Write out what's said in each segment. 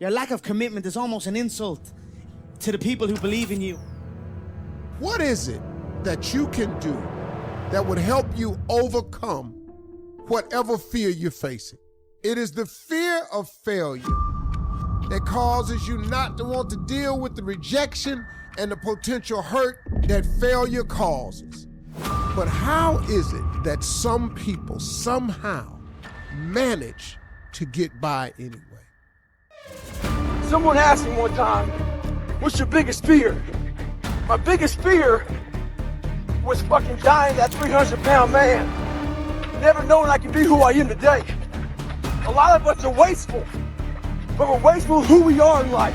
Your lack of commitment is almost an insult to the people who believe in you. What is it that you can do that would help you overcome whatever fear you're facing? It is the fear of failure that causes you not to want to deal with the rejection and the potential hurt that failure causes. But how is it that some people somehow manage to get by anyway? Someone asked me one time, what's your biggest fear? My biggest fear was fucking dying that 300-pound man. Never knowing I could be who I am today. A lot of us are wasteful, but we're wasteful of who we are in life.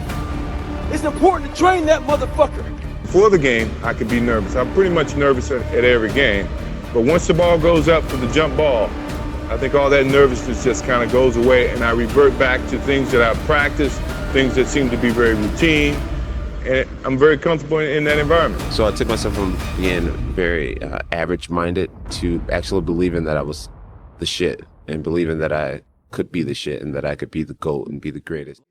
It's important to train that motherfucker. Before the game, I could be nervous. I'm pretty much nervous at every game. But once the ball goes up for the jump ball, I think all that nervousness just kind of goes away, and I revert back to things that I've practiced, things that seem to be very routine, and I'm very comfortable in that environment. So I took myself from being very average-minded to actually believing that I was the shit, and believing that I could be the shit and that I could be the GOAT and be the greatest.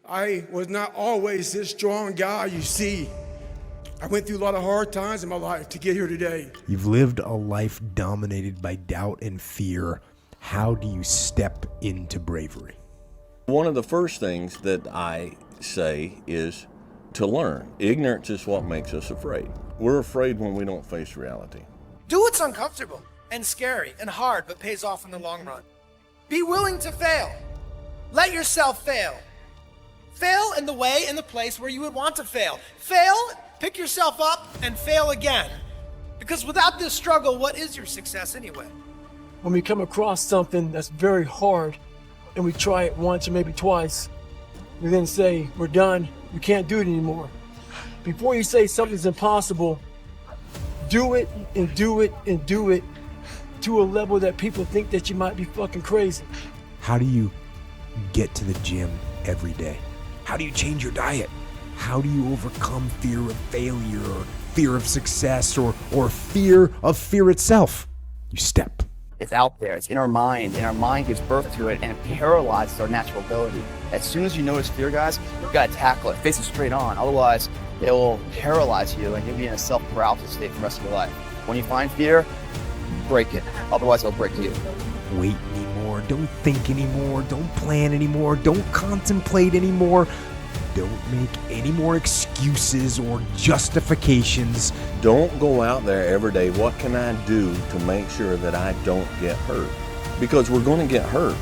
I was not always this strong guy you see. I went through a lot of hard times in my life to get here today. You've lived a life dominated by doubt and fear. How do you step into bravery? One of the first things that I say is to learn. Ignorance is what makes us afraid. We're afraid when we don't face reality. Do what's uncomfortable and scary and hard, but pays off in the long run. Be willing to fail. Let yourself fail. Fail in the way and the place where you would want to fail. Fail, pick yourself up, and fail again. Because without this struggle, what is your success anyway? When we come across something that's very hard and we try it once or maybe twice, we then say, we're done, we can't do it anymore. Before you say something's impossible, do it and do it and do it to a level that people think that you might be fucking crazy. How do you get to the gym every day? How do you change your diet? How do you overcome fear of failure or fear of success or fear of fear itself? You step. It's out there, it's in our mind, and our mind gives birth to it, and it paralyzes our natural ability. As soon as you notice fear, guys, you've got to tackle it, face it straight on. Otherwise, it will paralyze you and you'll be in a self-paralysis state for the rest of your life. When you find fear, break it. Otherwise, it'll break you. Wait anymore. Don't think anymore. Don't plan anymore. Don't contemplate anymore. Don't make any more excuses or justifications. Don't go out there every day, what can I do to make sure that I don't get hurt? Because we're going to get hurt.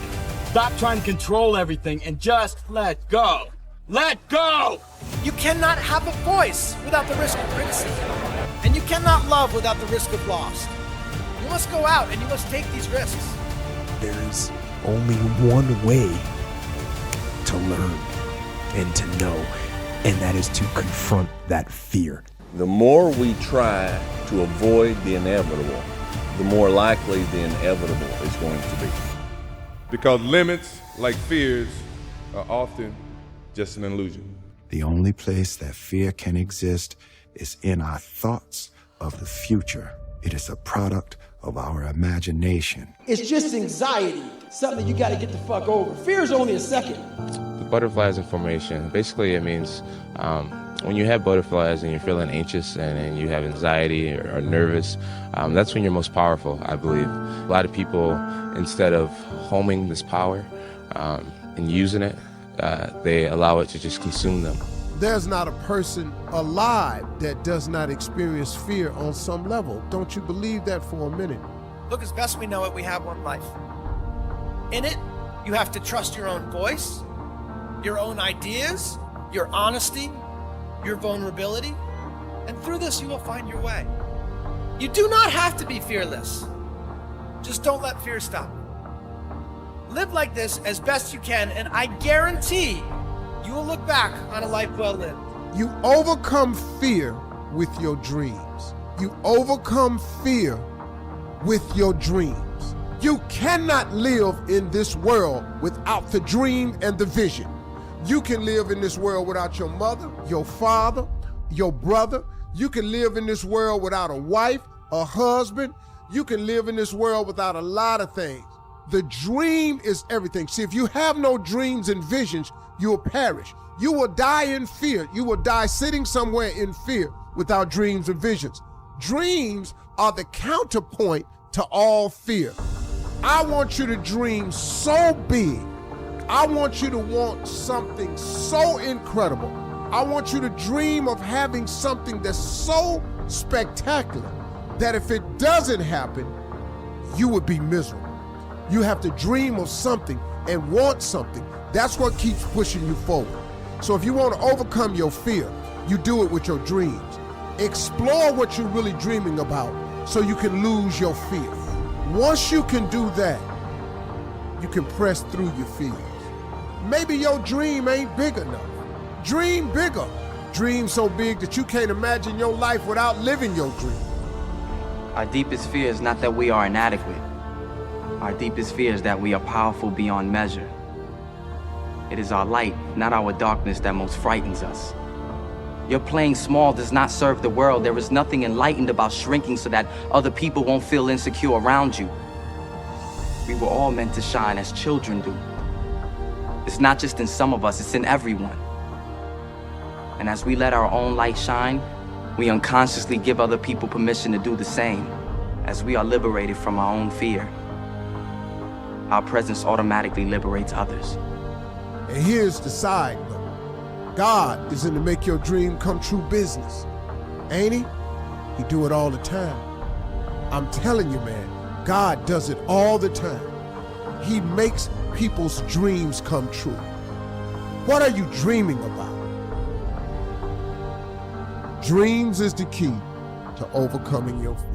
Stop trying to control everything and just let go. Let go! You cannot have a voice without the risk of criticism. And you cannot love without the risk of loss. You must go out and you must take these risks. There is only one way to learn and to know, and that is to confront that fear. The more we try to avoid the inevitable, the more likely the inevitable is going to be. Because limits, like fears, are often just an illusion. The only place that fear can exist is in our thoughts of the future. It is a product of our imagination. It's just anxiety, something you gotta get the fuck over. Fear is only a second. The butterflies in formation, basically it means when you have butterflies and you're feeling anxious and you have anxiety or nervous, that's when you're most powerful, I believe. A lot of people, instead of homing this power and using it, they allow it to just consume them. There's not a person alive that does not experience fear on some level. Don't you believe that for a minute? Look, as best we know it, we have one life. In it, you have to trust your own voice, your own ideas, your honesty, your vulnerability, and through this you will find your way. You do not have to be fearless. Just don't let fear stop you. Live like this as best you can, and I guarantee you will look back on a life well lived. You overcome fear with your dreams. You overcome fear with your dreams. You cannot live in this world without the dream and the vision. You can live in this world without your mother, your father, your brother. You can live in this world without a wife, a husband. You can live in this world without a lot of things. The dream is everything. See, if you have no dreams and visions, you will perish. You will die in fear. You will die sitting somewhere in fear without dreams and visions. Dreams are the counterpoint to all fear. I want you to dream so big. I want you to want something so incredible. I want you to dream of having something that's so spectacular that if it doesn't happen, you would be miserable. You have to dream of something and want something. That's what keeps pushing you forward. So if you want to overcome your fear, you do it with your dreams. Explore what you're really dreaming about so you can lose your fear. Once you can do that, you can press through your fears. Maybe your dream ain't big enough. Dream bigger. Dream so big that you can't imagine your life without living your dream. Our deepest fear is not that we are inadequate. Our deepest fear is that we are powerful beyond measure. It is our light, not our darkness, that most frightens us. Your playing small does not serve the world. There is nothing enlightened about shrinking so that other people won't feel insecure around you. We were all meant to shine as children do. It's not just in some of us, it's in everyone. And as we let our own light shine, we unconsciously give other people permission to do the same. As we are liberated from our own fear, our presence automatically liberates others. And here's the side note. God is in the make your dream come true business. Ain't he? He do it all the time. I'm telling you, man, God does it all the time. He makes people's dreams come true. What are you dreaming about? Dreams is the key to overcoming your fear.